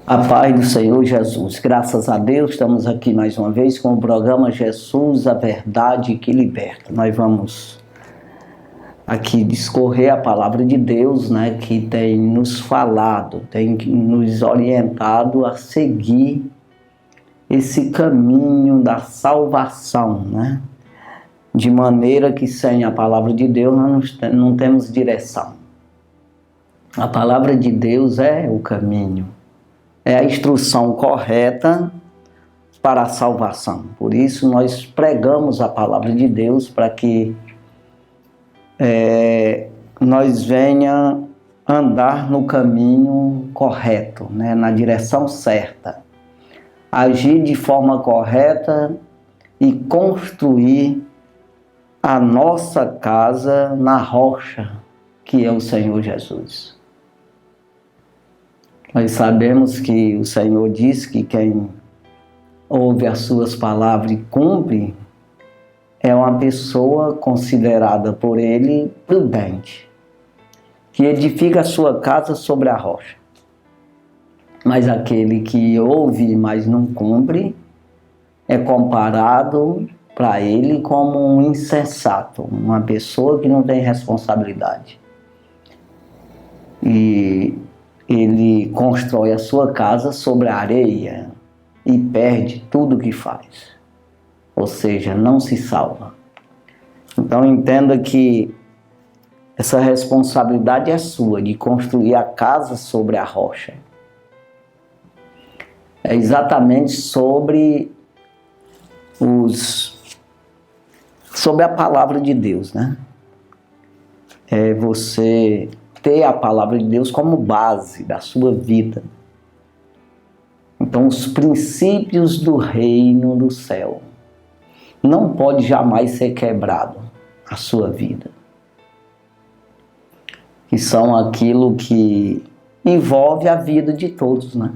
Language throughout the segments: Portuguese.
A paz do Senhor Jesus. Graças a Deus, estamos aqui mais uma vez com o programa Jesus, a Verdade que Liberta. Nós vamos aqui discorrer a palavra de Deus, né, que tem nos falado, tem nos orientado a seguir esse caminho da salvação, né? De maneira que sem a palavra de Deus nós não temos direção. A palavra de Deus é o caminho. É a instrução correta para a salvação. Por isso nós pregamos a palavra de Deus para que nós venha andar no caminho correto, né? Na direção certa. Agir de forma correta e construir a nossa casa na rocha, que é o Senhor Jesus. Nós sabemos que o Senhor diz que quem ouve as suas palavras e cumpre é uma pessoa considerada por Ele prudente, que edifica a sua casa sobre a rocha. Mas aquele que ouve, mas não cumpre, é comparado para ele como um insensato, uma pessoa que não tem responsabilidade. E ele constrói a sua casa sobre a areia e perde tudo o que faz. Ou seja, não se salva. Então entenda que essa responsabilidade é sua, de construir a casa sobre a rocha. É exatamente sobre a palavra de Deus, né? É você ter a palavra de Deus como base da sua vida. Então, os princípios do reino do céu não pode jamais ser quebrado a sua vida. Que são aquilo que envolve a vida de todos, né?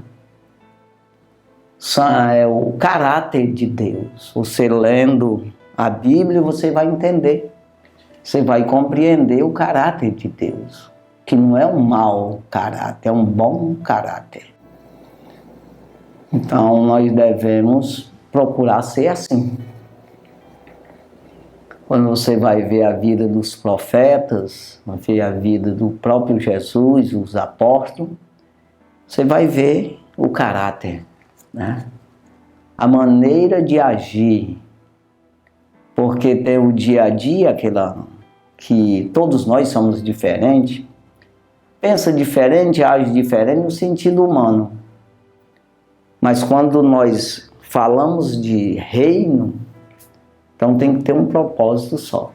É o caráter de Deus. Você lendo a Bíblia, você vai entender. Você vai compreender o caráter de Deus. Que não é um mau caráter, é um bom caráter. Então, nós devemos procurar ser assim. Quando você vai ver a vida dos profetas, vai ver a vida do próprio Jesus, os apóstolos, você vai ver o caráter, né? A maneira de agir, porque tem o dia a dia, que todos nós somos diferentes, pensa diferente, age diferente no sentido humano. Mas quando nós falamos de reino, então tem que ter um propósito só.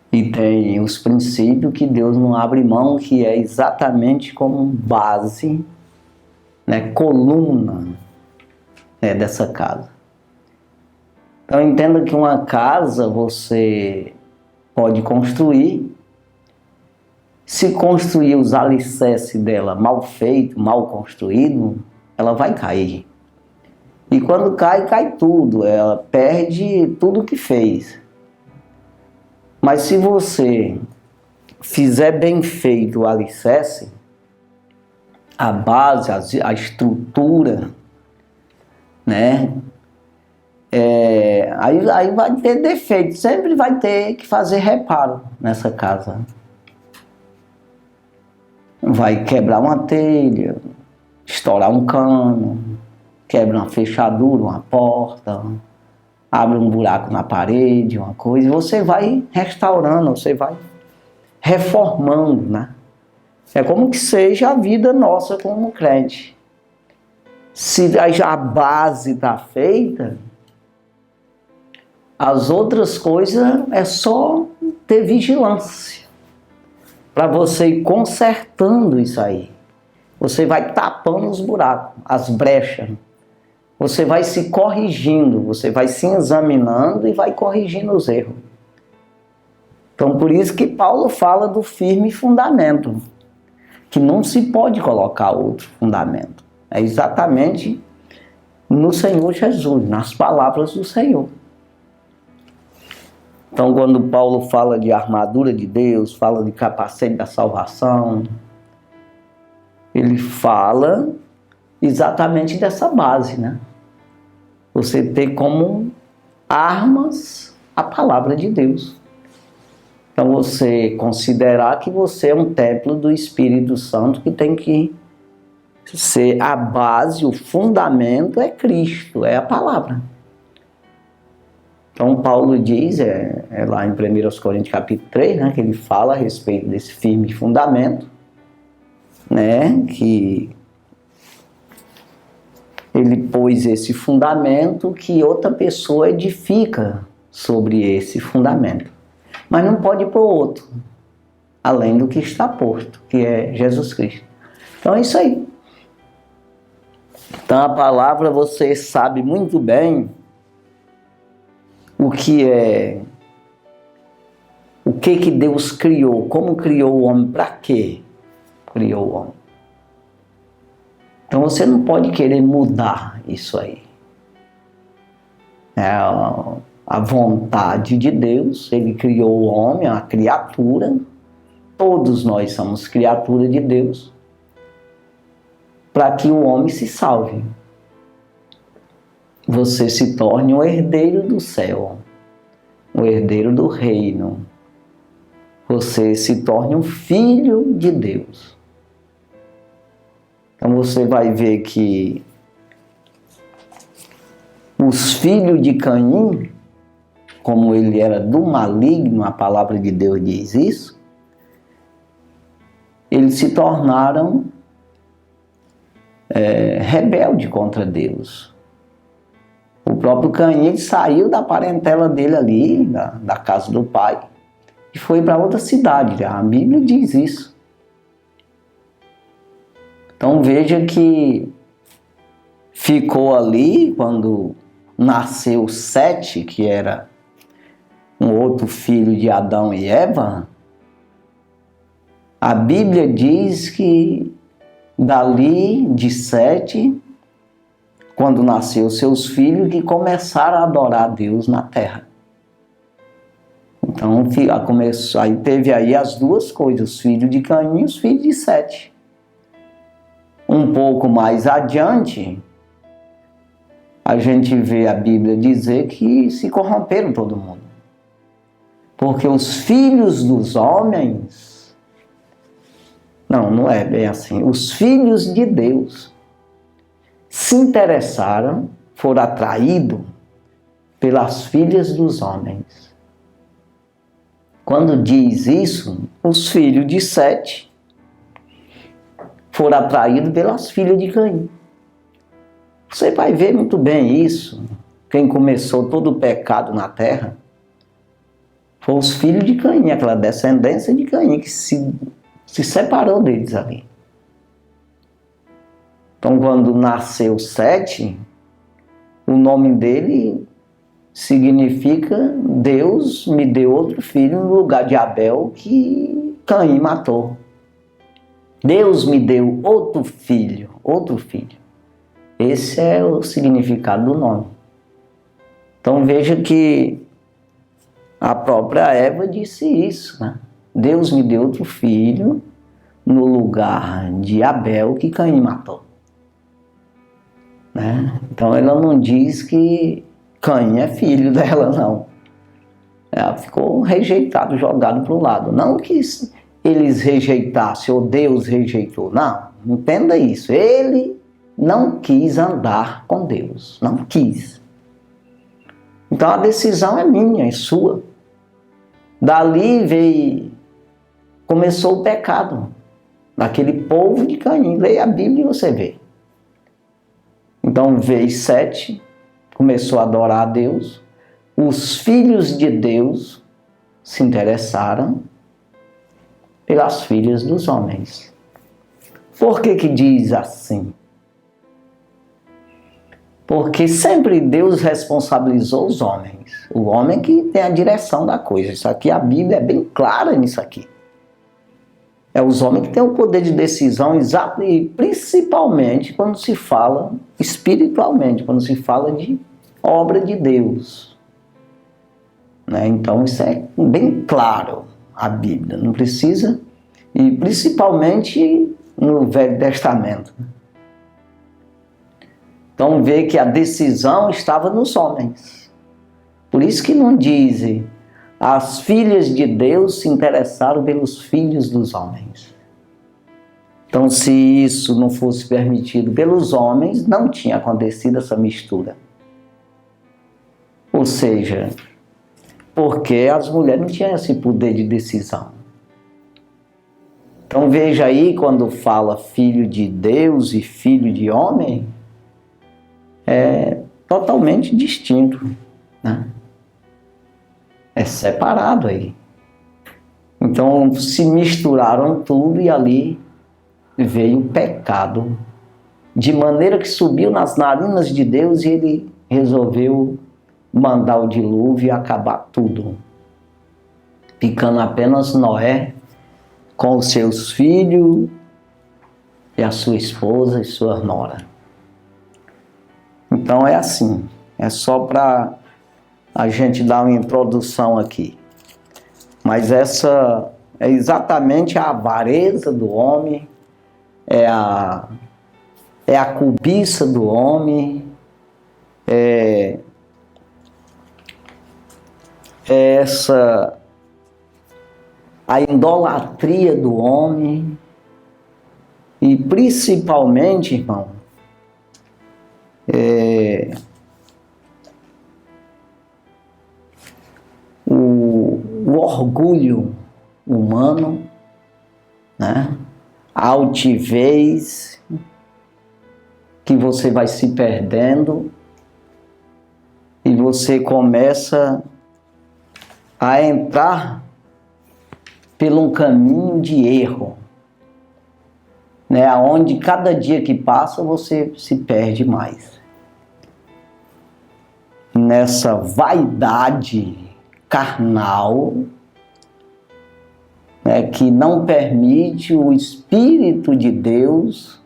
E tem os princípios que Deus não abre mão, que é exatamente como base, né, coluna, né, dessa casa. Então entenda que uma casa você pode construir. Se construir os alicerces dela mal feito, mal construído, ela vai cair. E quando cai, cai tudo. Ela perde tudo que fez. Mas se você fizer bem feito o alicerce, a base, a estrutura, né? Aí vai ter defeito. Sempre vai ter que fazer reparo nessa casa. Vai quebrar uma telha, estourar um cano, quebra uma fechadura, uma porta, abre um buraco na parede, uma coisa, e você vai restaurando, você vai reformando, né? É como que seja a vida nossa como crente. Se a base está feita, as outras coisas é só ter vigilância. Para você ir consertando isso aí. Você vai tapando os buracos, as brechas. Você vai se corrigindo, você vai se examinando e vai corrigindo os erros. Então, por isso que Paulo fala do firme fundamento, que não se pode colocar outro fundamento. É exatamente no Senhor Jesus, nas palavras do Senhor. Então, quando Paulo fala de armadura de Deus, fala de capacete da salvação, ele fala exatamente dessa base, né? Você ter como armas a palavra de Deus. Então você considerar que você é um templo do Espírito Santo, que tem que ser a base, o fundamento é Cristo, é a palavra. Então Paulo diz, lá em 1 Coríntios capítulo 3, né, que ele fala a respeito desse firme fundamento, né, que ele pôs esse fundamento que outra pessoa edifica sobre esse fundamento. Mas não pode pôr outro, além do que está posto, que é Jesus Cristo. Então é isso aí. Então a palavra você sabe muito bem o que Deus criou, como criou o homem, para quê criou o homem. Então você não pode querer mudar isso aí. É a vontade de Deus, ele criou o homem, a criatura, todos nós somos criatura de Deus, para que o homem se salve. Você se torne um herdeiro do céu, um herdeiro do reino. Você se torne um filho de Deus. Então você vai ver que os filhos de Caim, como ele era do maligno, a palavra de Deus diz isso, eles se tornaram rebeldes contra Deus. O próprio Caim, ele saiu da parentela dele ali, da casa do pai, e foi para outra cidade. A Bíblia diz isso. Então veja que ficou ali, quando nasceu Sete, que era um outro filho de Adão e Eva, a Bíblia diz que dali de Sete, quando nasceu seus filhos, que começaram a adorar a Deus na terra. Então aí teve aí as duas coisas, os filhos de Caim e os filhos de Sete. Um pouco mais adiante, a gente vê a Bíblia dizer que se corromperam todo mundo. Porque os filhos dos homens, não é bem assim, os filhos de Deus se interessaram, foram atraídos pelas filhas dos homens. Quando diz isso, os filhos de Sete foram atraídos pelas filhas de Caim. Você vai ver muito bem isso. Quem começou todo o pecado na terra foram os filhos de Caim, aquela descendência de Caim que se separou deles ali. Então, quando nasceu Sete, o nome dele significa Deus me deu outro filho no lugar de Abel que Caim matou. Deus me deu outro filho, outro filho. Esse é o significado do nome. Então veja que a própria Eva disse isso, né? Deus me deu outro filho no lugar de Abel que Caim matou. Né? Então ela não diz que Caim é filho dela, não. Ela ficou rejeitado, jogado para o lado. Não que eles rejeitassem ou Deus rejeitou, não. Entenda isso. Ele não quis andar com Deus, não quis. Então a decisão é minha, é sua. Dali começou o pecado, daquele povo de Caim. Leia a Bíblia e você vê. Então veio Sete, começou a adorar a Deus. Os filhos de Deus se interessaram pelas filhas dos homens. Por que diz assim? Porque sempre Deus responsabilizou os homens. O homem que tem a direção da coisa. Isso aqui, a Bíblia é bem clara nisso aqui. É os homens que têm o poder de decisão, exato, e principalmente quando se fala espiritualmente, quando se fala de obra de Deus. Né? Então isso é bem claro, a Bíblia. Não precisa, e principalmente no Velho Testamento. Então vê que a decisão estava nos homens. Por isso que não dizem, as filhas de Deus se interessaram pelos filhos dos homens. Então, se isso não fosse permitido pelos homens, não tinha acontecido essa mistura. Ou seja, porque as mulheres não tinham esse poder de decisão. Então veja aí, quando fala filho de Deus e filho de homem, é totalmente distinto, né? É separado aí. Então se misturaram tudo e ali veio o pecado, de maneira que subiu nas narinas de Deus e ele resolveu mandar o dilúvio e acabar tudo, ficando apenas Noé com os seus filhos e a sua esposa e sua nora. Então é assim, é só para a gente dar uma introdução aqui. Mas essa é exatamente a avareza do homem, é a cobiça do homem, a idolatria do homem e principalmente, irmão, o orgulho humano, né? A altivez que você vai se perdendo e você começa a entrar por um caminho de erro, né? Onde cada dia que passa você se perde mais nessa vaidade carnal, né? Que não permite o Espírito de Deus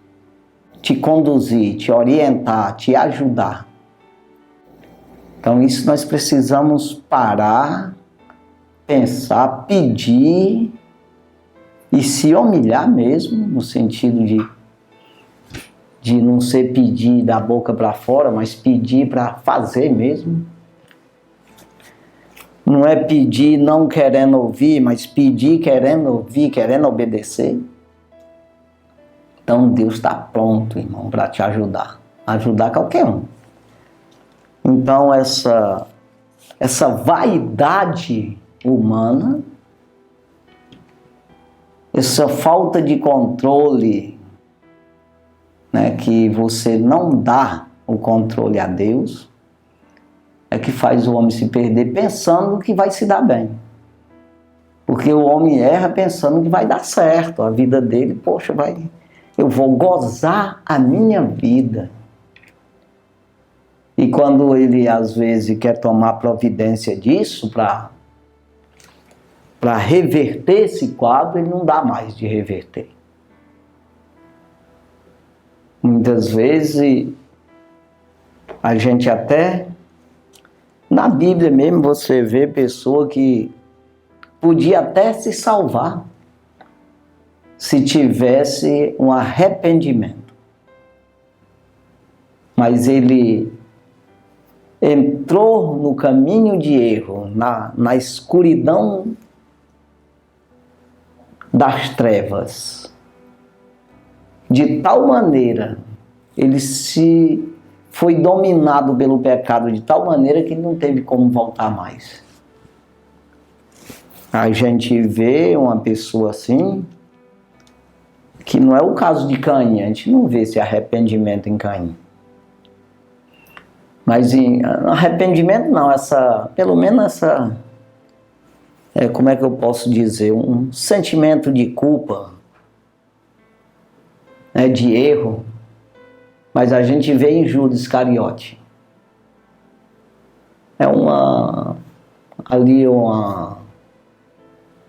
te conduzir, te orientar, te ajudar. Então isso nós precisamos parar, pensar, pedir e se humilhar mesmo, no sentido de não ser pedir da boca para fora, mas pedir para fazer mesmo. Não é pedir não querendo ouvir, mas pedir querendo ouvir, querendo obedecer. Então Deus está pronto, irmão, para te ajudar. Ajudar qualquer um. Então essa vaidade humana, essa falta de controle, né, que você não dá o controle a Deus, é que faz o homem se perder pensando que vai se dar bem. Porque o homem erra pensando que vai dar certo, a vida dele, poxa, eu vou gozar a minha vida. E quando ele, às vezes, quer tomar providência disso para reverter esse quadro, ele não dá mais de reverter. Muitas vezes, a gente até, na Bíblia mesmo, você vê pessoa que podia até se salvar se tivesse um arrependimento. Mas ele entrou no caminho de erro, na escuridão das trevas. De tal maneira, ele foi dominado pelo pecado de tal maneira que ele não teve como voltar mais. A gente vê uma pessoa assim, que não é o caso de Caim, a gente não vê esse arrependimento em Caim. Mas em arrependimento não, pelo menos como é que eu posso dizer, um sentimento de culpa, né, de erro, mas a gente vê em Judas Iscariote.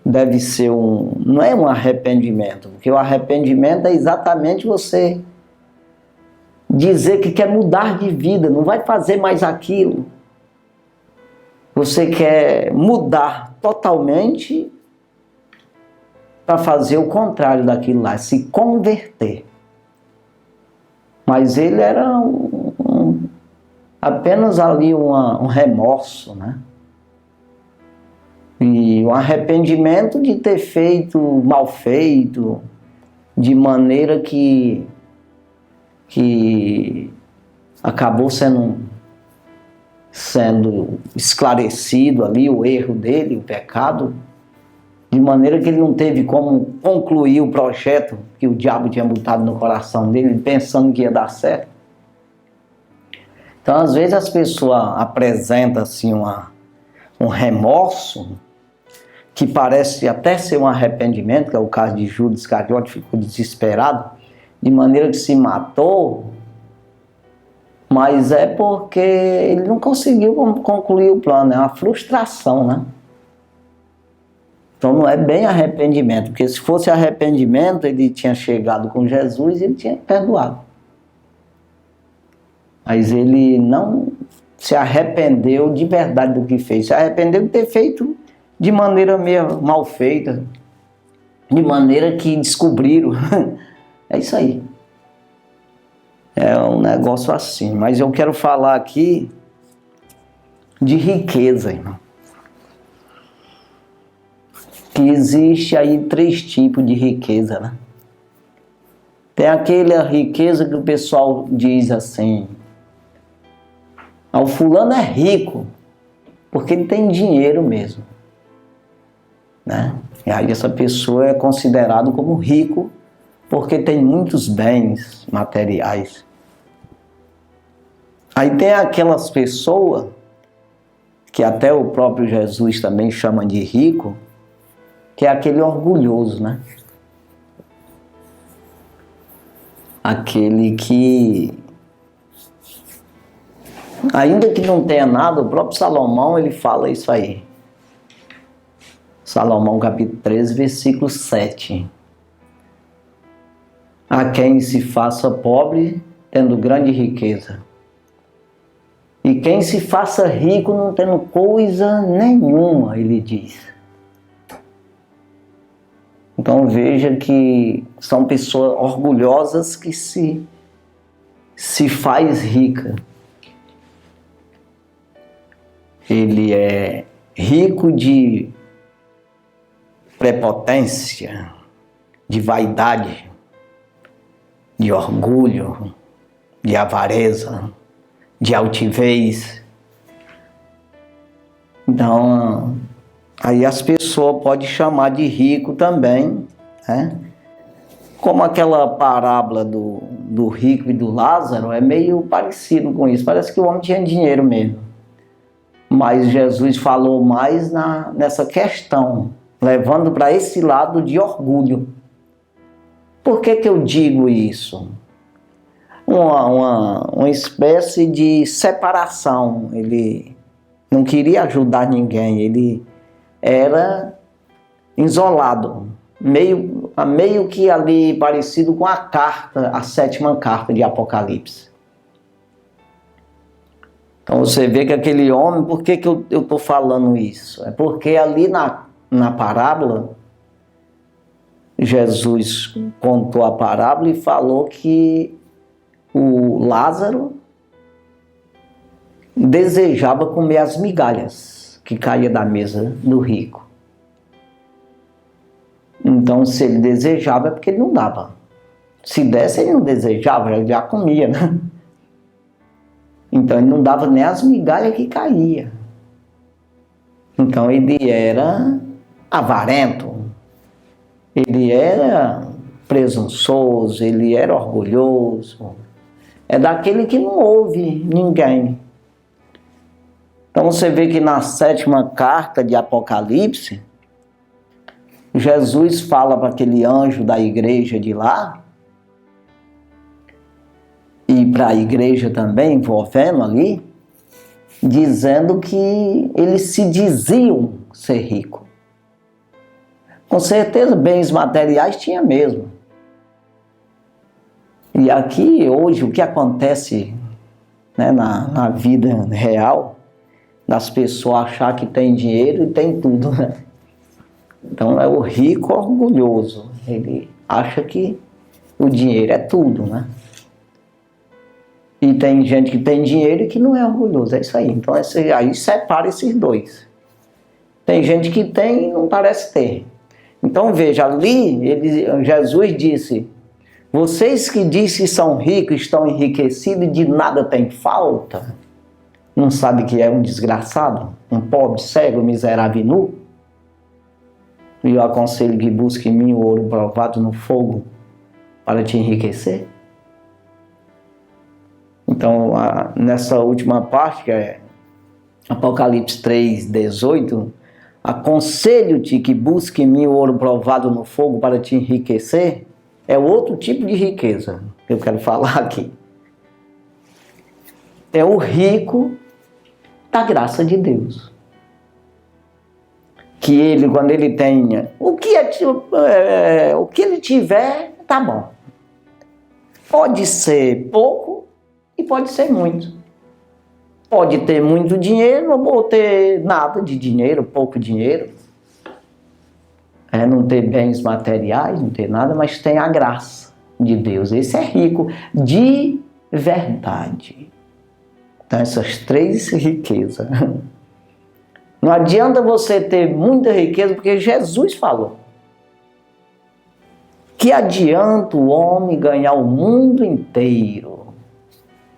Deve ser não é um arrependimento, porque o arrependimento é exatamente você dizer que quer mudar de vida, não vai fazer mais aquilo. Você quer mudar totalmente para fazer o contrário daquilo lá, se converter. Mas ele era apenas ali um remorso, né? E um arrependimento de ter feito mal feito, de maneira que acabou sendo esclarecido ali o erro dele, o pecado, de maneira que ele não teve como concluir o projeto que o diabo tinha botado no coração dele, pensando que ia dar certo. Então, às vezes, as pessoas apresentam assim, um remorso, que parece até ser um arrependimento, que é o caso de Judas Iscariote, ficou desesperado, de maneira que se matou, mas é porque ele não conseguiu concluir o plano, é uma frustração, né? Então não é bem arrependimento, porque se fosse arrependimento, ele tinha chegado com Jesus e ele tinha perdoado. Mas ele não se arrependeu de verdade do que fez, se arrependeu de ter feito de maneira meio mal feita, de maneira que descobriram. É isso aí. É um negócio assim. Mas eu quero falar aqui de riqueza, irmão. Que existe aí 3 tipos de riqueza, né? Tem aquela riqueza que o pessoal diz assim: o fulano é rico porque ele tem dinheiro mesmo, né? E aí essa pessoa é considerada como rico porque tem muitos bens materiais. Aí tem aquelas pessoas que até o próprio Jesus também chama de rico, que é aquele orgulhoso, né? Aquele que, ainda que não tenha nada, o próprio Salomão, ele fala isso aí. Salomão capítulo 13, versículo 7. A quem se faça pobre, tendo grande riqueza. E quem se faça rico, não tendo coisa nenhuma, ele diz. Então veja que são pessoas orgulhosas que se faz rica. Ele é rico de prepotência, de vaidade, de orgulho, de avareza, de altivez. Então, aí as pessoas podem chamar de rico também, né? Como aquela parábola do rico e do Lázaro, é meio parecido com isso. Parece que o homem tinha dinheiro mesmo. Mas Jesus falou mais nessa questão, levando para esse lado de orgulho. Por que eu digo isso? Uma espécie de separação. Ele não queria ajudar ninguém, ele era isolado, meio que ali parecido com a 7ª carta de Apocalipse. Então você vê que aquele homem, por que eu estou falando isso? É porque ali na parábola, Jesus contou a parábola e falou que o Lázaro desejava comer as migalhas que caía da mesa do rico. Então, se ele desejava, é porque ele não dava. Se desse, ele não desejava, ele já comia, né? Então, ele não dava nem as migalhas que caía. Então, ele era avarento, ele era presunçoso, ele era orgulhoso. É daquele que não ouve ninguém. Então você vê que na 7ª carta de Apocalipse, Jesus fala para aquele anjo da igreja de lá, e para a igreja também, envolvendo ali, dizendo que eles se diziam ser ricos. Com certeza, bens materiais tinha mesmo. E aqui, hoje, o que acontece, né, na vida real, das pessoas achar que tem dinheiro e tem tudo, né? Então é o rico orgulhoso. Ele acha que o dinheiro é tudo, né? E tem gente que tem dinheiro e que não é orgulhoso. É isso aí. Então aí separa esses dois. Tem gente que tem e não parece ter. Então veja, ali Jesus disse: vocês que dizem que são ricos, estão enriquecidos e de nada tem falta, não sabe que é um desgraçado, um pobre, cego, miserável e nu? E eu aconselho que busque em mim o ouro provado no fogo para te enriquecer. Então, nessa última parte, que é Apocalipse 3:18, aconselho-te que busque em mim o ouro provado no fogo para te enriquecer. É outro tipo de riqueza que eu quero falar aqui. É o rico da graça de Deus. Que ele, quando ele tenha, o que ele tiver, tá bom. Pode ser pouco e pode ser muito. Pode ter muito dinheiro ou ter nada de dinheiro, pouco dinheiro. Não ter bens materiais, não ter nada, mas tem a graça de Deus. Esse é rico de verdade. Então, essas três riquezas. Não adianta você ter muita riqueza, porque Jesus falou. Que adianta o homem ganhar o mundo inteiro,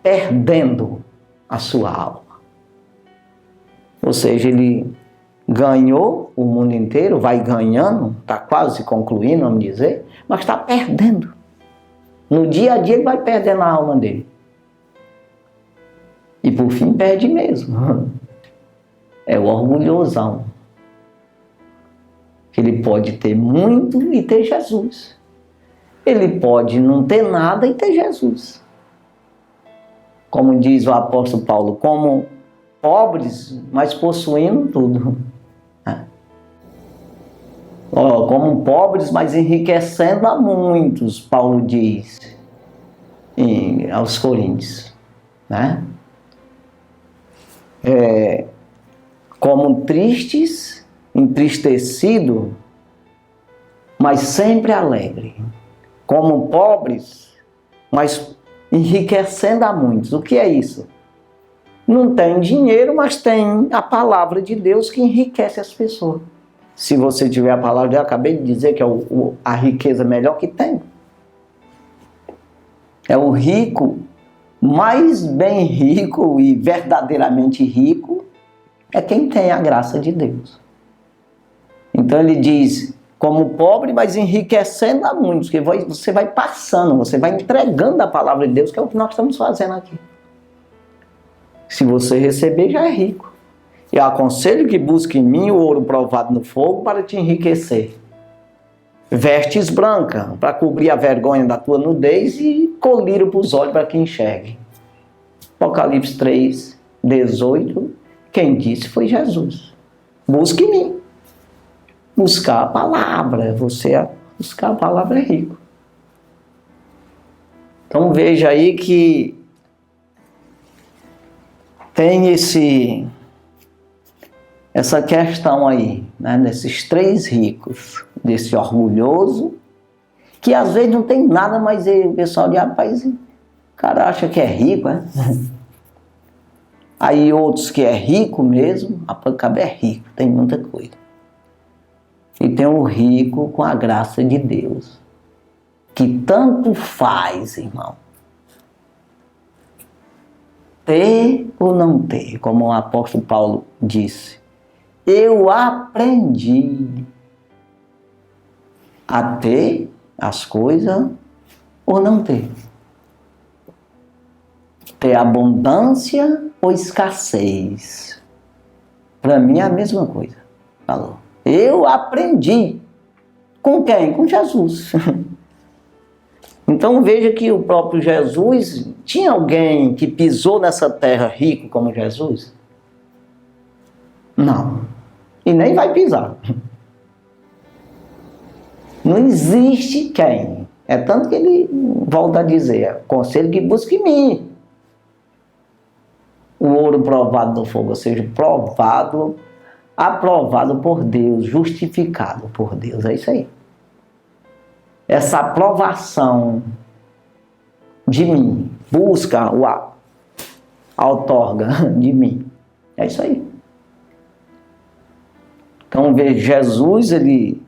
perdendo a sua alma? Ou seja, ele ganhou o mundo inteiro, vai ganhando, está quase concluindo, vamos dizer, mas está perdendo. No dia a dia ele vai perdendo a alma dele. E por fim perde mesmo. É o orgulhosão. Ele pode ter muito e ter Jesus. Ele pode não ter nada e ter Jesus. Como diz o apóstolo Paulo, como pobres, mas possuindo tudo. Como pobres, mas enriquecendo a muitos, Paulo diz aos Coríntios. Né? Como tristes, entristecido, mas sempre alegre. Como pobres, mas enriquecendo a muitos. O que é isso? Não tem dinheiro, mas tem a palavra de Deus que enriquece as pessoas. Se você tiver a palavra de Deus, eu acabei de dizer que é a riqueza melhor que tem. É o rico, mais bem rico e verdadeiramente rico, é quem tem a graça de Deus. Então ele diz, como pobre, mas enriquecendo a muitos, que você vai passando, você vai entregando a palavra de Deus, que é o que nós estamos fazendo aqui. Se você receber, já é rico. Eu aconselho que busque em mim o ouro provado no fogo para te enriquecer. Vestes brancas, para cobrir a vergonha da tua nudez, e colírio para os olhos para que enxergue. Apocalipse 3:18, quem disse foi Jesus. Busque em mim. Buscar a palavra. Você buscar a palavra é rico. Então veja aí que tem essa questão aí, né, desses três ricos, desse orgulhoso, que às vezes não tem nada, mas o pessoal diz, rapaz, o cara acha que é rico, né? Aí outros que é rico mesmo, acaba é rico, tem muita coisa. E tem o rico com a graça de Deus, que tanto faz, irmão, ter ou não ter, como o apóstolo Paulo disse. Eu aprendi a ter as coisas ou não ter. Ter abundância ou escassez. Para mim é a mesma coisa. Falou. Eu aprendi. Com quem? Com Jesus. Então veja que o próprio Jesus, tinha alguém que pisou nessa terra rico como Jesus? Não. E nem vai pisar. Não existe quem. É tanto que ele volta a dizer, conselho que busque em mim o ouro provado no fogo, ou seja, provado aprovado por Deus, justificado por Deus. É isso aí. Essa aprovação de mim, busca a outorga de mim. É isso aí. Então, veja, Jesus, ele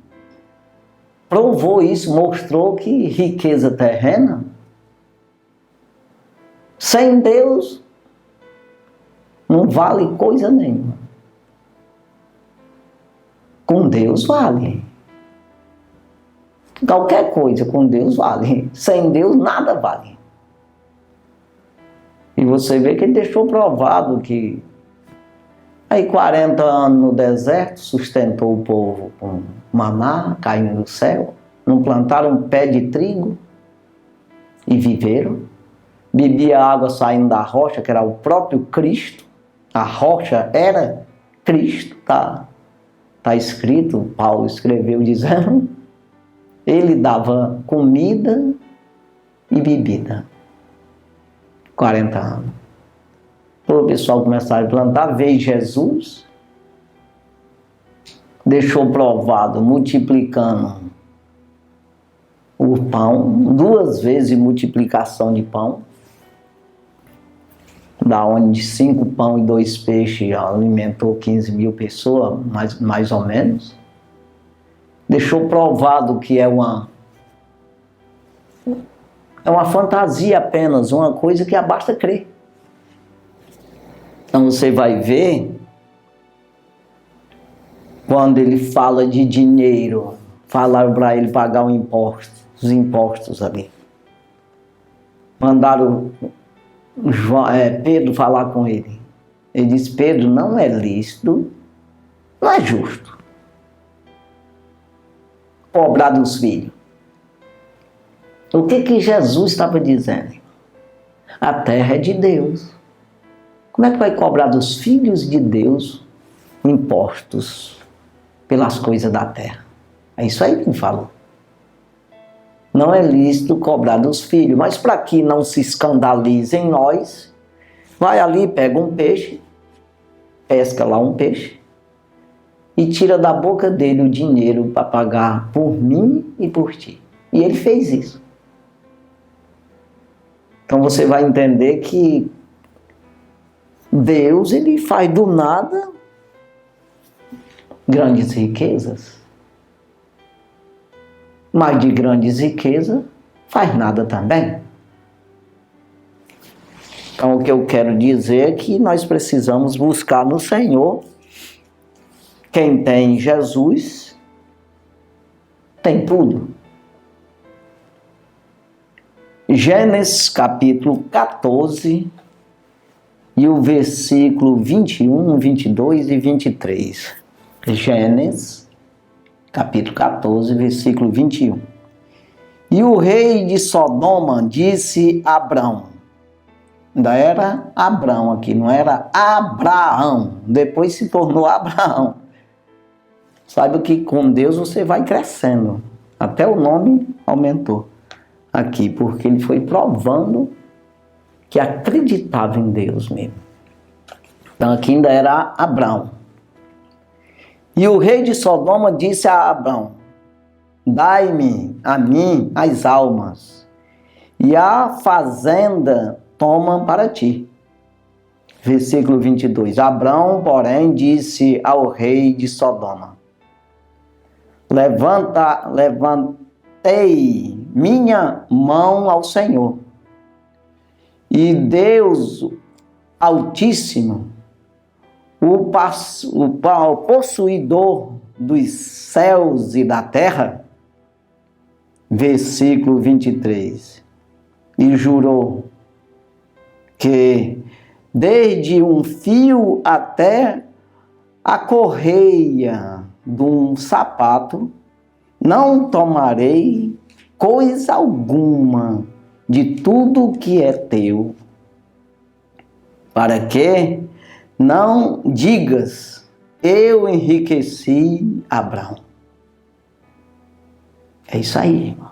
provou isso, mostrou que riqueza terrena, sem Deus, não vale coisa nenhuma. Com Deus vale. Qualquer coisa com Deus vale. Sem Deus nada vale. E você vê que ele deixou provado que aí 40 anos no deserto sustentou o povo com maná caindo do céu. Não plantaram um pé de trigo e viveram. Bebia água saindo da rocha, que era o próprio Cristo. A rocha era Cristo, tá escrito, Paulo escreveu dizendo, ele dava comida e bebida. 40 anos. O pessoal começaram a plantar, veio Jesus, deixou provado, multiplicando o pão, 2 vezes multiplicação de pão, da onde 5 pão e 2 peixes alimentou 15.000 pessoas, mais ou menos. Deixou provado que é uma fantasia apenas, uma coisa que basta crer. Então você vai ver, quando ele fala de dinheiro, falaram para ele pagar os impostos ali. Mandaram Pedro falar com ele. Ele disse, Pedro, não é lícito, não é justo cobrar dos filhos. O que Jesus estava dizendo? A terra é de Deus. Como é que vai cobrar dos filhos de Deus impostos pelas coisas da terra? É isso aí que ele falou. Não é lícito cobrar dos filhos, mas para que não se escandalizem nós, vai ali, pega um peixe, pesca lá um peixe e tira da boca dele o dinheiro para pagar por mim e por ti. E ele fez isso. Então você vai entender que Deus, ele faz do nada grandes riquezas. Mas de grandes riquezas faz nada também. Então o que eu quero dizer é que nós precisamos buscar no Senhor. Quem tem Jesus tem tudo. Gênesis capítulo 14 e o versículo 21, 22 e 23. Gênesis capítulo 14, versículo 21. E o rei de Sodoma disse a Abrão, ainda era Abrão aqui, não era Abraão, depois se tornou Abraão. Saiba que com Deus você vai crescendo, até o nome aumentou aqui, porque ele foi provando que acreditava em Deus mesmo. Então aqui ainda era Abrão. E o rei de Sodoma disse a Abrão, dai-me a mim as almas, e a fazenda toma para ti. Versículo 22. Abrão, porém, disse ao rei de Sodoma, levantei minha mão ao Senhor, e Deus Altíssimo, o possuidor dos céus e da terra, versículo 23, e jurou que desde um fio até a correia de um sapato, não tomarei coisa alguma de tudo que é teu, para que não digas, eu enriqueci Abrão. É isso aí, irmão.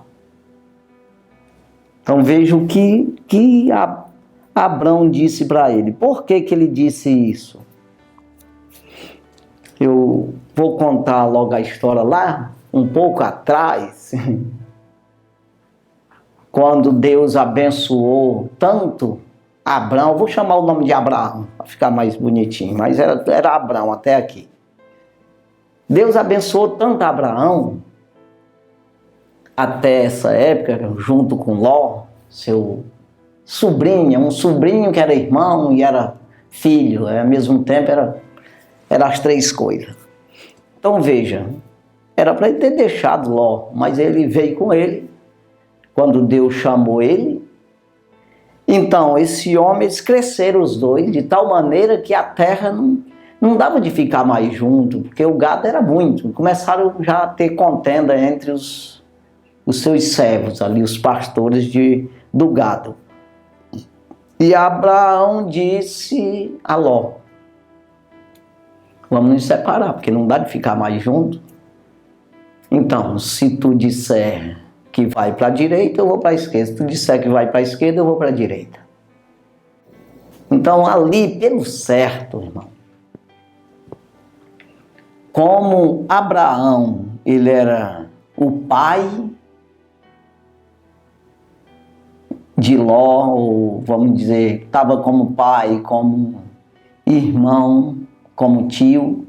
Então veja o que Abrão disse para ele. Por que ele disse isso? Eu vou contar logo a história lá, um pouco atrás, quando Deus abençoou tanto Abraão, vou chamar o nome de Abraão, para ficar mais bonitinho, mas era Abraão até aqui. Deus abençoou tanto Abraão, até essa época, junto com Ló, seu sobrinho, um sobrinho que era irmão e era filho, ao mesmo tempo era as três coisas. Então veja, era para ele ter deixado Ló, mas ele veio com ele, quando Deus chamou ele. Então esse homem, eles cresceram os dois, de tal maneira que a terra não dava de ficar mais junto, porque o gado era muito. Começaram já a ter contenda entre os seus servos ali, os pastores do gado. E Abraão disse a Ló: vamos nos separar, porque não dá de ficar mais junto. Então, se tu disser que vai para a direita, eu vou para a esquerda. Se tu disser que vai para a esquerda, eu vou para a direita. Então, ali, pelo certo, irmão, como Abraão, ele era o pai de Ló, ou vamos dizer, estava como pai, como irmão, como tio.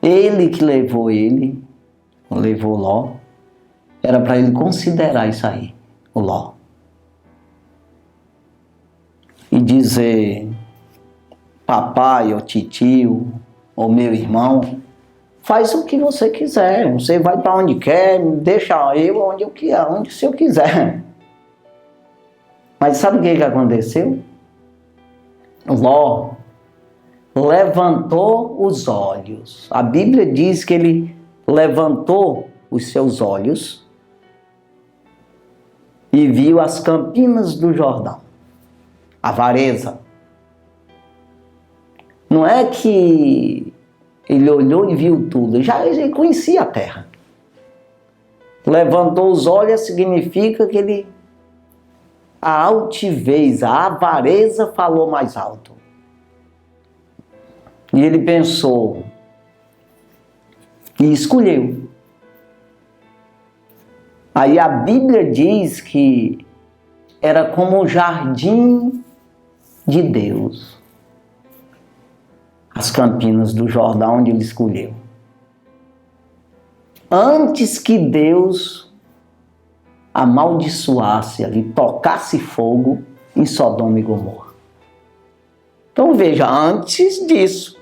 Ele que levou Ló, era para ele considerar isso aí, o Ló. E dizer, papai ou titio, ou meu irmão, faz o que você quiser, você vai para onde quer, deixa eu onde se eu quiser. Mas sabe o que aconteceu? Ló levantou os olhos. A Bíblia diz que ele levantou os seus olhos e viu as campinas do Jordão, a Vareza. Não é que ele olhou e viu tudo, ele conhecia a terra. Levantou os olhos significa que a altivez, a avareza falou mais alto. E ele pensou e escolheu. Aí a Bíblia diz que era como o jardim de Deus, as campinas do Jordão onde ele escolheu. Antes que Deus amaldiçoasse ali, tocasse fogo em Sodoma e Gomorra. Então veja, antes disso.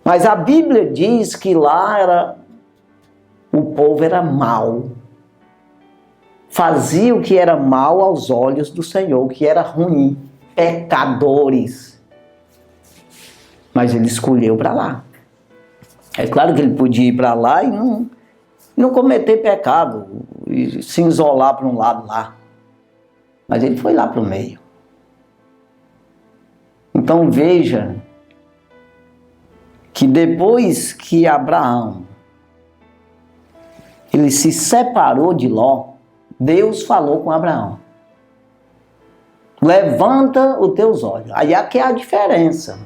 Mas a Bíblia diz que lá o povo era mau. Fazia o que era mal aos olhos do Senhor, o que era ruim. Pecadores. Mas ele escolheu para lá. É claro que ele podia ir para lá e não cometer pecado, e se isolar para um lado lá. Mas ele foi lá para o meio. Então veja que depois que Abraão ele se separou de Ló, Deus falou com Abraão: levanta os teus olhos. Aí aqui é a diferença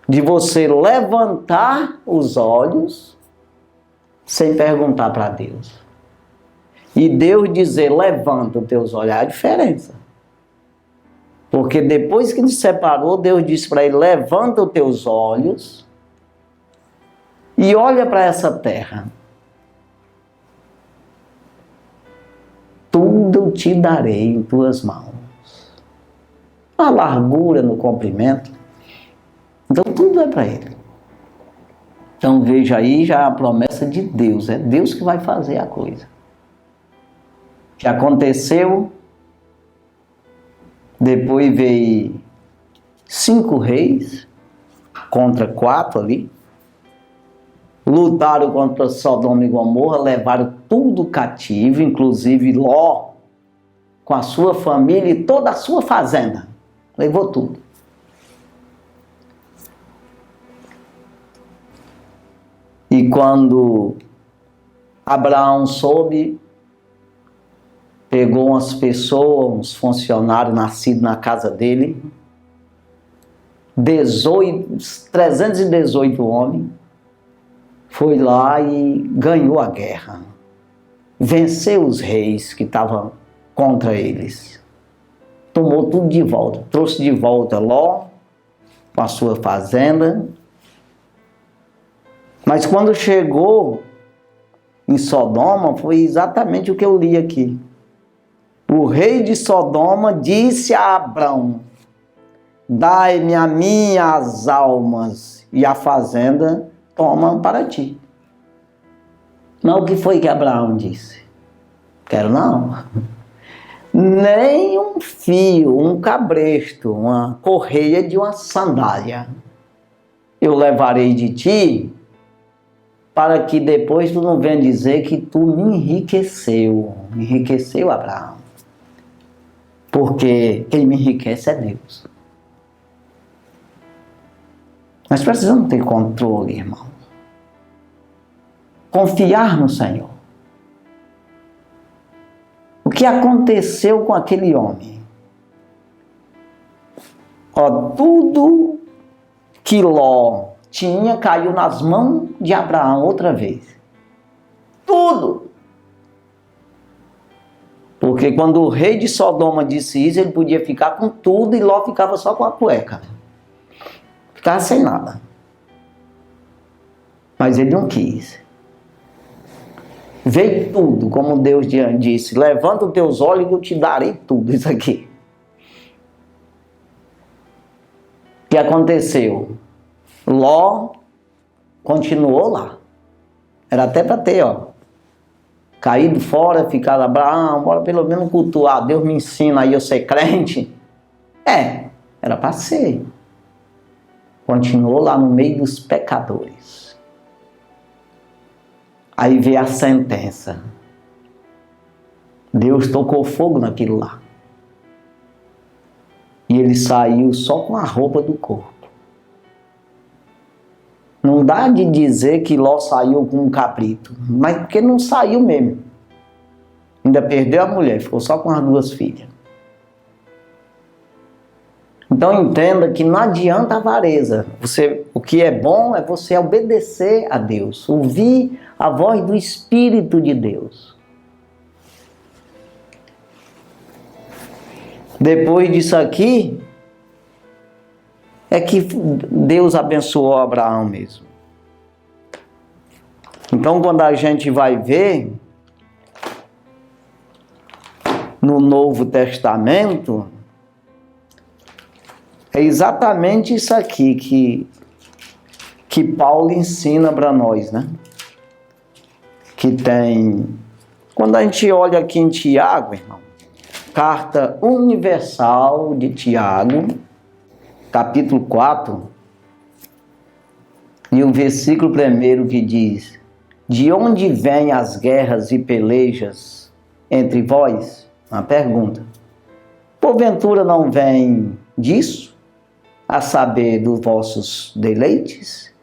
de você levantar os olhos sem perguntar para Deus. E Deus dizer, levanta os teus olhos, é a diferença. Porque depois que ele se separou, Deus disse para ele, levanta os teus olhos e olha para essa terra. Tudo te darei em tuas mãos. A largura no comprimento. Então tudo é para ele. Então veja aí já a promessa de Deus. É Deus que vai fazer a coisa. Que aconteceu. Depois veio 5 reis contra 4 ali. Lutaram contra Sodoma e Gomorra, levaram tudo cativo, inclusive Ló, com a sua família e toda a sua fazenda. Levou tudo. E quando Abraão soube, pegou umas pessoas, uns funcionários nascidos na casa dele, 318 homens, foi lá e ganhou a guerra. Venceu os reis que estavam contra eles. Tomou tudo de volta. Trouxe de volta Ló com a sua fazenda. Mas quando chegou em Sodoma, foi exatamente o que eu li aqui. O rei de Sodoma disse a Abrão: dai-me a minhas almas e a fazenda toma para ti. Mas o que foi que Abraão disse? Quero não. Nem um fio, um cabresto, uma correia de uma sandália eu levarei de ti, para que depois tu não venha dizer que tu me enriqueceu. Enriqueceu Abraão. Porque quem me enriquece é Deus. Nós precisamos ter controle, irmão. Confiar no Senhor. O que aconteceu com aquele homem? Ó, tudo que Ló tinha caiu nas mãos de Abraão outra vez. Tudo. Porque quando o rei de Sodoma disse isso, ele podia ficar com tudo e Ló ficava só com a cueca. Ficava sem nada. Mas ele não quis. Veio tudo, como Deus disse: levanta os teus olhos e eu te darei tudo isso aqui. O que aconteceu? Ló continuou lá. Era até para ter, caído fora, ficar Abraão, bora pelo menos cultuar, Deus me ensina aí eu ser crente. Era para ser. Continuou lá no meio dos pecadores. Aí veio a sentença. Deus tocou fogo naquilo lá. E ele saiu só com a roupa do corpo. Não dá de dizer que Ló saiu com um cabrito, mas porque não saiu mesmo. Ainda perdeu a mulher, ficou só com as 2 filhas. Então entenda que não adianta a avareza. O que é bom é você obedecer a Deus, ouvir a voz do Espírito de Deus. Depois disso aqui, é que Deus abençoou Abraão mesmo. Então, quando a gente vai ver no Novo Testamento, é exatamente isso aqui que Paulo ensina para nós, né? Que tem... Quando a gente olha aqui em Tiago, irmão, carta universal de Tiago, capítulo 4, e o versículo 1 que diz: de onde vêm as guerras e pelejas entre vós? Uma pergunta. Porventura não vem disso, a saber, dos vossos deleites,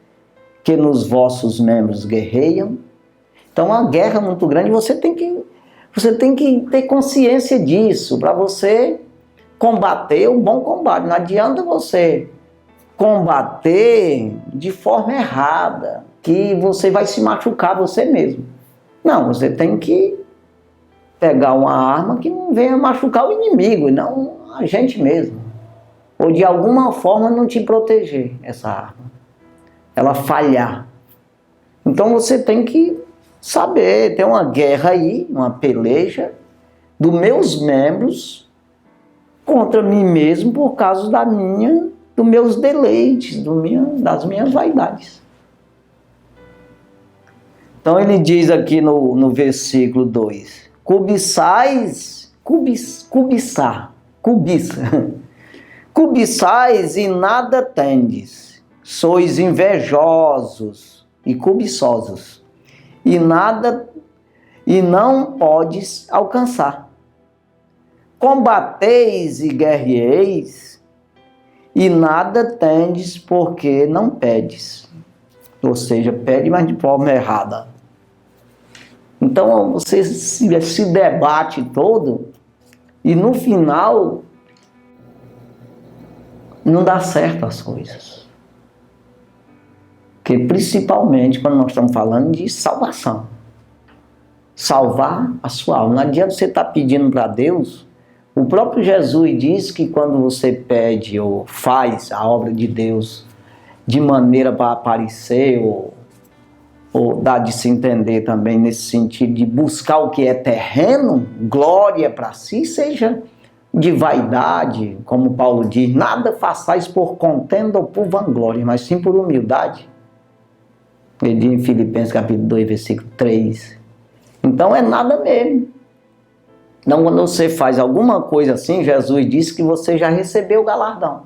que nos vossos membros guerreiam? Então, uma guerra muito grande, você tem que ter consciência disso, para você combater o bom combate. Não adianta você combater de forma errada, que você vai se machucar você mesmo. Não, você tem que pegar uma arma que não venha machucar o inimigo, e não a gente mesmo. Ou de alguma forma não te proteger, essa arma. Ela falhar. Então você tem que saber, tem uma guerra aí, uma peleja dos meus membros contra mim mesmo por causa dos meus deleites, das minhas vaidades. Então ele diz aqui no versículo 2: cobiçais e nada tendes, sois invejosos e cobiçosos, e não podes alcançar. Combateis e guerreeis, e nada tendes porque não pedes. Ou seja, pede, mas de forma errada. Então você se debate todo, e no final não dá certo as coisas. Porque principalmente quando nós estamos falando de salvação. Salvar a sua alma. Não adianta você estar pedindo para Deus. O próprio Jesus diz que quando você pede ou faz a obra de Deus de maneira para aparecer ou dá de se entender também nesse sentido de buscar o que é terreno, glória para si, seja de vaidade, como Paulo diz, nada façais por contenda ou por vanglória, mas sim por humildade. Ele diz em Filipenses capítulo 2, versículo 3. Então é nada mesmo. Então quando você faz alguma coisa assim, Jesus disse que você já recebeu o galardão.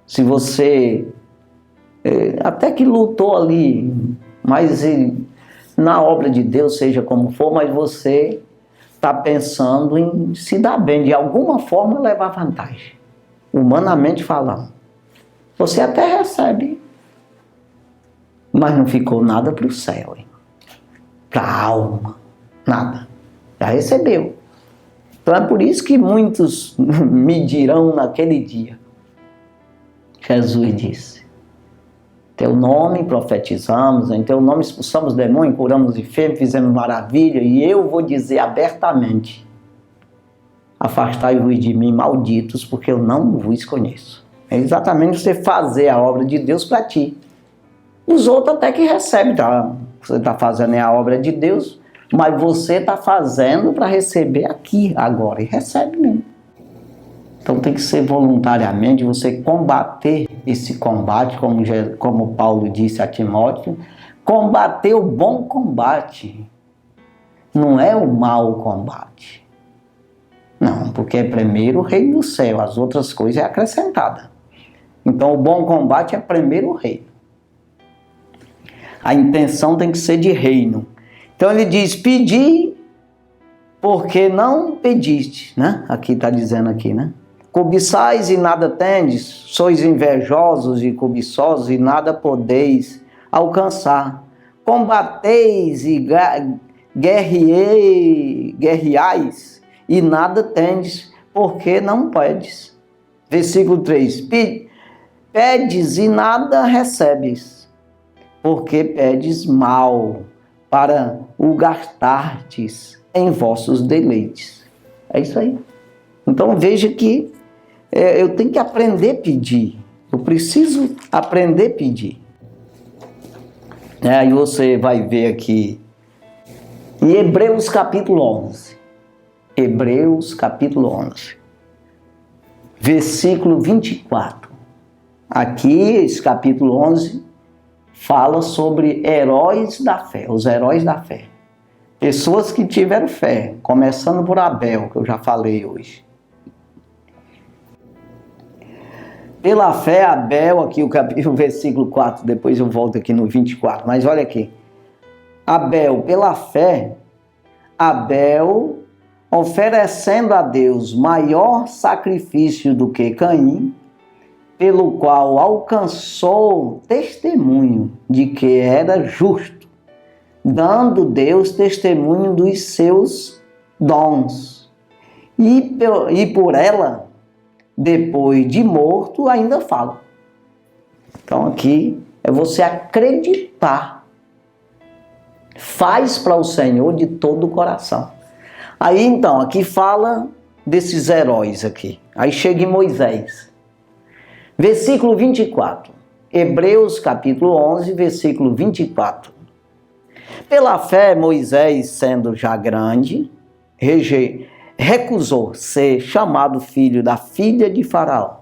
Se você até que lutou ali, mas na obra de Deus, seja como for, mas você está pensando em se dar bem, de alguma forma levar vantagem, humanamente falando. Você até recebe, mas não ficou nada para o céu, para a alma, nada. Já recebeu. Então é por isso que muitos me dirão naquele dia. Jesus disse: Teu nome profetizamos, em Teu nome expulsamos demônios, curamos enfermos, fizemos maravilha, e eu vou dizer abertamente: afastai-vos de mim, malditos, porque eu não vos conheço. É exatamente você fazer a obra de Deus para ti. Os outros até que recebem, tá? Você está fazendo a obra de Deus, mas você está fazendo para receber aqui, agora, e recebe mesmo. Então tem que ser voluntariamente, você combater esse combate, como Paulo disse a Timóteo, combater o bom combate, não é o mau combate. Não, porque é primeiro o reino do céu, as outras coisas é acrescentada. Então o bom combate é primeiro o reino. A intenção tem que ser de reino. Então ele diz, pedi, porque não pediste, né? Aqui está dizendo aqui, né? Cobiçais e nada tendes, sois invejosos e cobiçosos e nada podeis alcançar. Combateis e guerreais e nada tendes, porque não pedes. Versículo 3. Pedes e nada recebes, porque pedes mal, para o gastardes em vossos deleites. É isso aí. Então veja que eu tenho que aprender a pedir. Eu preciso aprender a pedir. Aí você vai ver aqui em Hebreus capítulo 11. Hebreus capítulo 11. Versículo 24. Aqui, esse capítulo 11 fala sobre heróis da fé, os heróis da fé. Pessoas que tiveram fé, começando por Abel, que eu já falei hoje. Pela fé, Abel, aqui o versículo 4, depois eu volto aqui no 24, mas olha aqui. Abel, pela fé, Abel, oferecendo a Deus maior sacrifício do que Caim, pelo qual alcançou testemunho de que era justo, dando Deus testemunho dos seus dons. E por ela, depois de morto, ainda fala. Então aqui é você acreditar. Faz para o Senhor de todo o coração. Aí então, aqui fala desses heróis aqui. Aí chega em Moisés. Versículo 24. Hebreus capítulo 11, versículo 24. Pela fé, Moisés, sendo já grande, recusou ser chamado filho da filha de Faraó.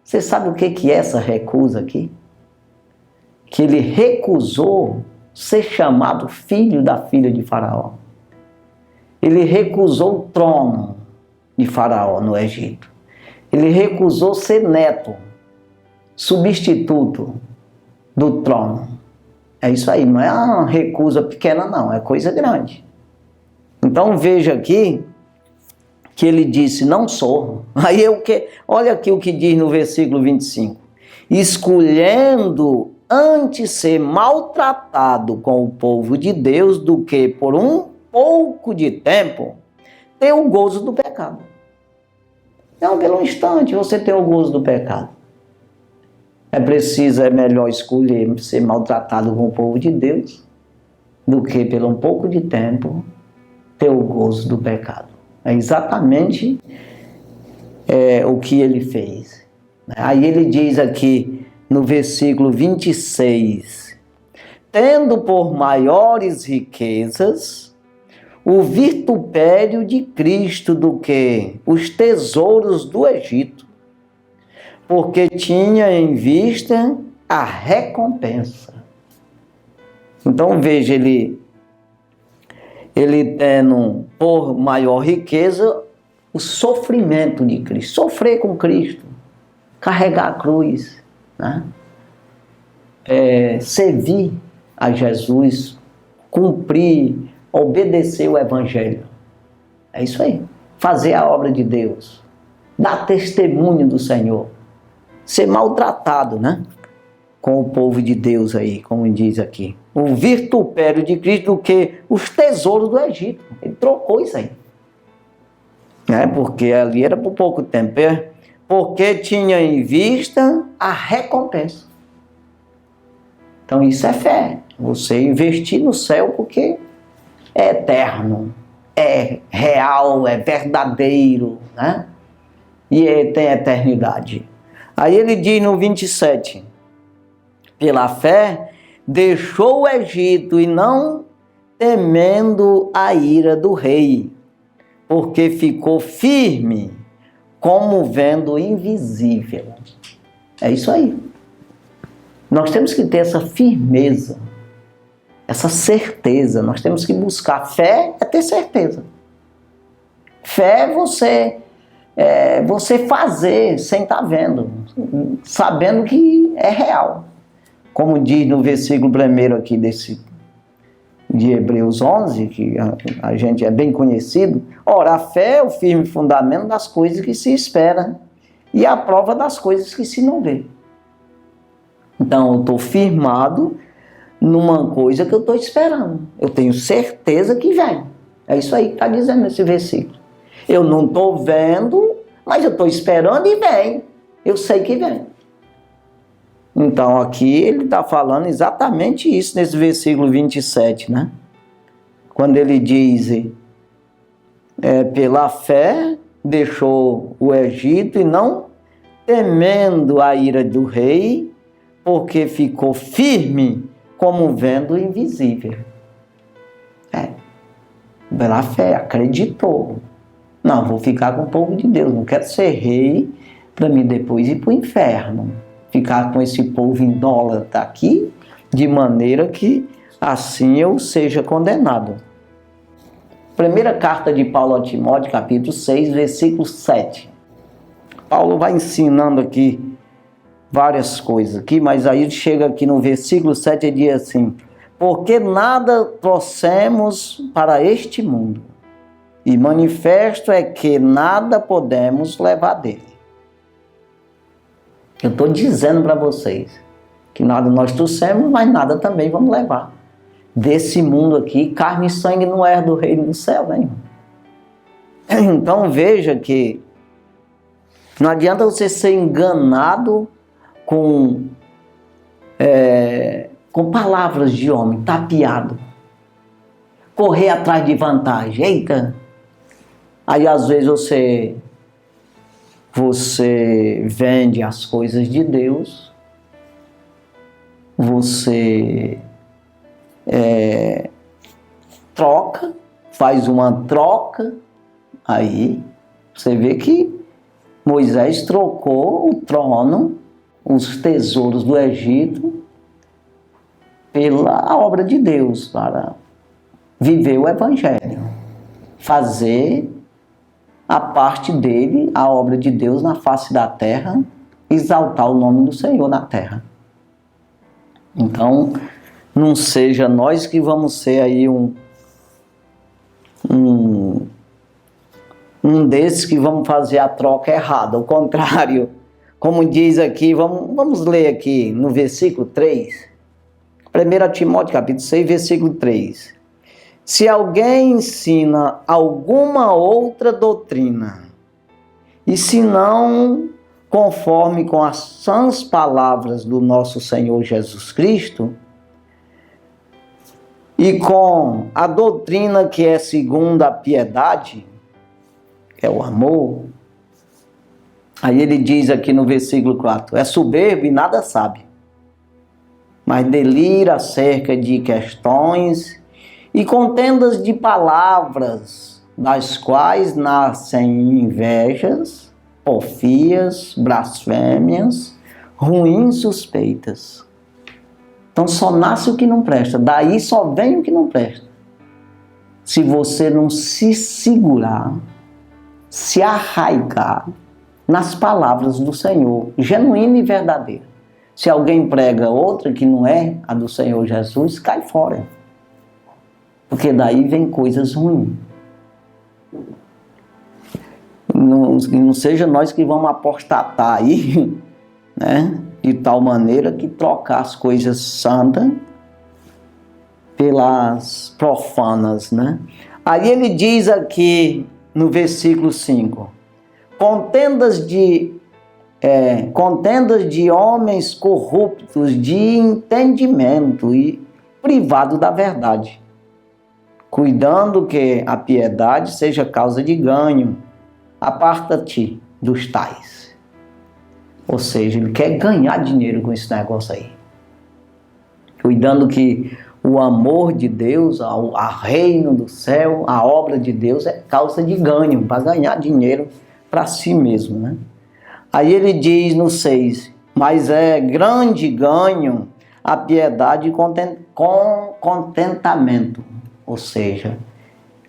Você sabe o que é essa recusa aqui? Que ele recusou ser chamado filho da filha de Faraó. Ele recusou o trono de Faraó no Egito. Ele recusou ser neto, substituto do trono. É isso aí, não é uma recusa pequena não, é coisa grande. Então veja aqui que ele disse, não sou. Aí olha aqui o que diz no versículo 25. Escolhendo antes ser maltratado com o povo de Deus do que por um pouco de tempo ter o gozo do pecado. Não, pelo instante você tem o gozo do pecado. É melhor escolher ser maltratado com o povo de Deus do que, pelo um pouco de tempo, ter o gozo do pecado. É exatamente o que ele fez. Aí ele diz aqui no versículo 26, tendo por maiores riquezas o vitupério de Cristo do que os tesouros do Egito, porque tinha em vista a recompensa. Então veja, ele tendo por maior riqueza o sofrimento de Cristo, sofrer com Cristo, carregar a cruz, né? Servir a Jesus, cumprir, obedecer o Evangelho. É isso aí. Fazer a obra de Deus, dar testemunho do Senhor, ser maltratado, né? Com o povo de Deus aí, como diz aqui. O vitupério de Cristo do que os tesouros do Egito. Ele trocou isso aí. Porque ali era por pouco tempo. Porque tinha em vista a recompensa. Então isso é fé. Você investir no céu porque é eterno, é real, é verdadeiro, né? E tem eternidade. Aí ele diz no 27, pela fé, deixou o Egito e não temendo a ira do rei, porque ficou firme, como vendo o invisível. É isso aí. Nós temos que ter essa firmeza, essa certeza. Nós temos que buscar. Fé é ter certeza. Fé é você fazer sem estar vendo, sabendo que é real. Como diz no versículo 1 aqui de Hebreus 11, que a gente é bem conhecido. Ora, a fé é o firme fundamento das coisas que se espera e a prova das coisas que se não vê. Então, eu estou firmado numa coisa que eu estou esperando. Eu tenho certeza que vem. É isso aí que está dizendo nesse versículo. Eu não estou vendo, mas eu estou esperando e vem. Eu sei que vem. Então, aqui ele está falando exatamente isso nesse versículo 27, né? Quando ele diz, pela fé, deixou o Egito e não temendo a ira do rei, porque ficou firme como vendo o invisível. Pela fé, acreditou. Não, vou ficar com o povo de Deus, não quero ser rei para mim depois ir para o inferno. Ficar com esse povo idólatra aqui, de maneira que assim eu seja condenado. Primeira carta de Paulo a Timóteo, capítulo 6, versículo 7. Paulo vai ensinando aqui várias coisas aqui, mas aí chega aqui no versículo 7 e diz assim: porque nada trouxemos para este mundo, e manifesto é que nada podemos levar dele. Eu estou dizendo para vocês que nada nós trouxemos, mas nada também vamos levar. Desse mundo aqui, carne e sangue não é do reino do céu, né, irmão? Então veja que não adianta você ser enganado com palavras de homem, tapeado. Correr atrás de vantagem. Eita! Aí às vezes você vende as coisas de Deus, você troca, faz uma troca, aí você vê que Moisés trocou o trono, os tesouros do Egito, pela obra de Deus, para viver o Evangelho, fazer a parte dele, a obra de Deus na face da terra, exaltar o nome do Senhor na terra. Então, não seja nós que vamos ser aí um desses que vamos fazer a troca errada, ao contrário, como diz aqui, vamos ler aqui no versículo 3, 1 Timóteo capítulo 6, versículo 3. Se alguém ensina alguma outra doutrina e se não conforme com as sãs palavras do nosso Senhor Jesus Cristo e com a doutrina que é segundo a piedade, que é o amor. Aí ele diz aqui no versículo 4, é soberbo e nada sabe, mas delira acerca de questões e contendas de palavras, das quais nascem invejas, porfias, blasfêmias, ruins suspeitas. Então só nasce o que não presta, daí só vem o que não presta. Se você não se segurar, se arraigar nas palavras do Senhor, genuína e verdadeira. Se alguém prega outra que não é a do Senhor Jesus, cai fora. Porque daí vem coisas ruins. Não seja nós que vamos apostatar aí, né? De tal maneira que trocar as coisas santas pelas profanas, né? Aí ele diz aqui no versículo 5, contendas de homens corruptos de entendimento e privado da verdade, cuidando que a piedade seja causa de ganho. Aparta-te dos tais. Ou seja, ele quer ganhar dinheiro com esse negócio aí. Cuidando que o amor de Deus, a reino do céu, a obra de Deus é causa de ganho, para ganhar dinheiro para si mesmo, né? Aí ele diz no 6, mas é grande ganho a piedade com contentamento. Ou seja,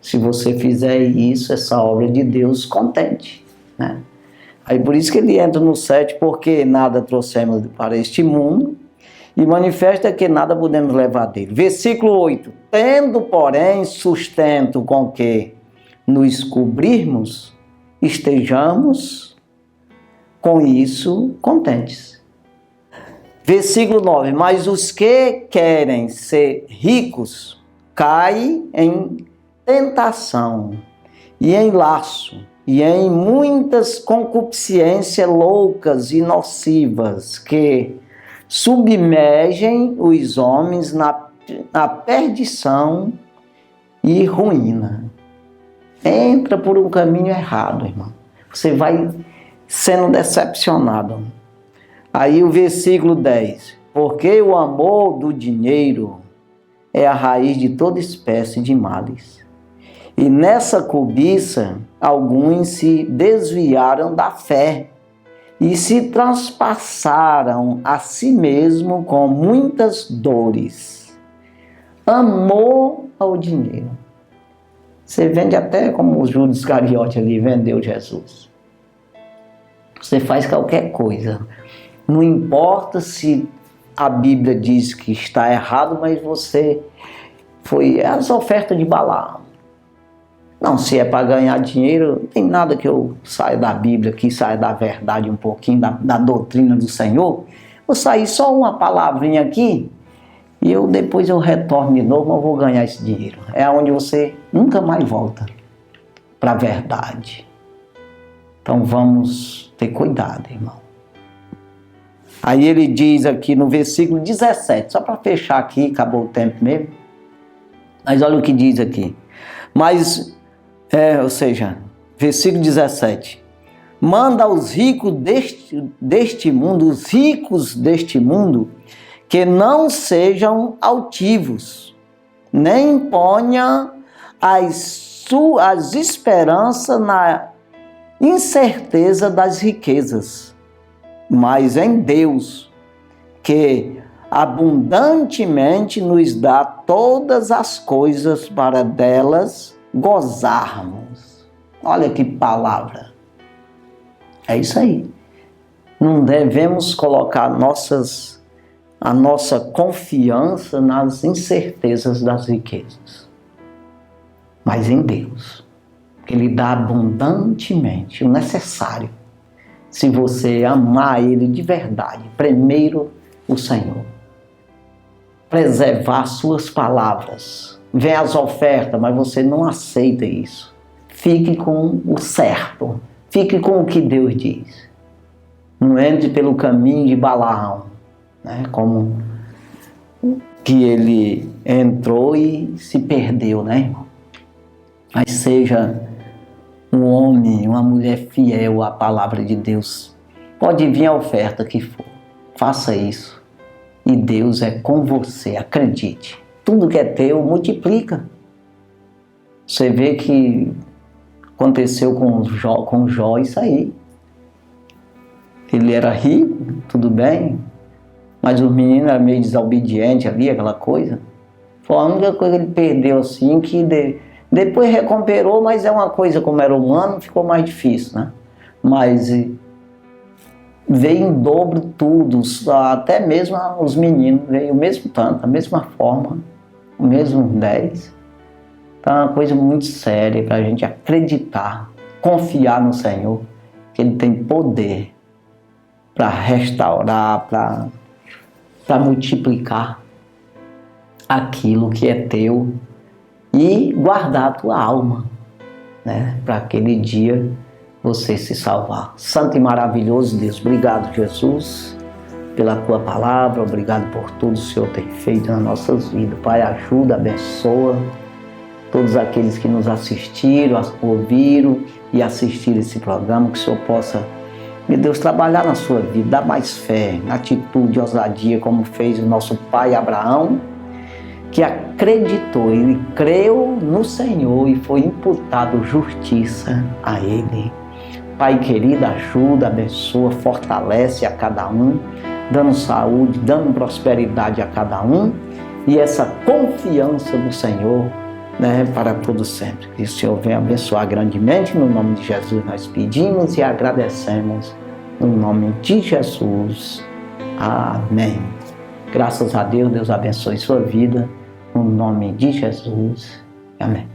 se você fizer isso, essa obra de Deus, contente, né? Aí por isso que ele entra no 7, porque nada trouxemos para este mundo, e manifesta que nada podemos levar dele. Versículo 8, tendo, porém, sustento com que nos cobrirmos, estejamos com isso contentes. Versículo 9, mas os que querem ser ricos, caem em tentação, e em laço, e em muitas concupiscências loucas e nocivas, que submergem os homens na perdição e ruína. Entra por um caminho errado, irmão. Você vai sendo decepcionado. Aí o versículo 10, porque o amor do dinheiro é a raiz de toda espécie de males. E nessa cobiça, alguns se desviaram da fé e se transpassaram a si mesmo com muitas dores. Amor ao dinheiro. Você vende até como o Judas Iscariote ali vendeu Jesus. Você faz qualquer coisa. Não importa se a Bíblia diz que está errado, mas você foi as ofertas de Balaão. Não, se é para ganhar dinheiro, não tem nada que eu saia da Bíblia, que saia da verdade um pouquinho, da doutrina do Senhor. Vou sair só uma palavrinha aqui e depois eu retorno de novo, mas eu vou ganhar esse dinheiro. É onde você nunca mais volta para a verdade. Então vamos ter cuidado, irmão. Aí ele diz aqui no versículo 17, só para fechar aqui, acabou o tempo mesmo. Mas olha o que diz aqui. Ou seja, versículo 17. Manda aos ricos deste mundo, os ricos deste mundo, que não sejam altivos, nem ponha as esperanças na incerteza das riquezas, mas em Deus, que abundantemente nos dá todas as coisas para delas gozarmos. Olha que palavra. É isso aí. Não devemos colocar a nossa confiança nas incertezas das riquezas, mas em Deus, que Ele dá abundantemente o necessário. Se você amar Ele de verdade, primeiro o Senhor, preservar suas palavras, vem as ofertas, mas você não aceita isso. Fique com o certo, Fique com o que Deus diz. Não entre pelo caminho de Balaão, né? Como que ele entrou e se perdeu, né, irmão? Mas seja um homem, uma mulher fiel à palavra de Deus. Pode vir a oferta que for. Faça isso. E Deus é com você, acredite. Tudo que é teu, multiplica. Você vê que aconteceu com Jó isso aí. Ele era rico, tudo bem, mas o menino era meio desobediente ali, aquela coisa. Foi a única coisa que ele perdeu assim, que depois recuperou, mas é uma coisa, como era humano, ficou mais difícil, né? Mas veio em dobro tudo, até mesmo os meninos, veio o mesmo tanto, a mesma forma, o mesmo 10. Então é uma coisa muito séria para a gente acreditar, confiar no Senhor, que Ele tem poder para restaurar, para multiplicar aquilo que é teu e guardar a tua alma, né? Para aquele dia você se salvar. Santo e maravilhoso Deus, obrigado, Jesus, pela tua palavra, obrigado por tudo que o Senhor tem feito nas nossas vidas. Pai, ajuda, abençoa todos aqueles que nos assistiram, ouviram e assistiram esse programa, que o Senhor possa, meu Deus, trabalhar na sua vida, dar mais fé, atitude, ousadia, como fez o nosso pai Abraão, que acreditou e creu no Senhor e foi imputado justiça a ele. Pai querido, ajuda, abençoa, fortalece a cada um, dando saúde, dando prosperidade a cada um e essa confiança do Senhor, né, para todo sempre. Que o Senhor venha abençoar grandemente. No nome de Jesus nós pedimos e agradecemos. No nome de Jesus. Amém. Graças a Deus, Deus abençoe sua vida. No nome de Jesus. Amém.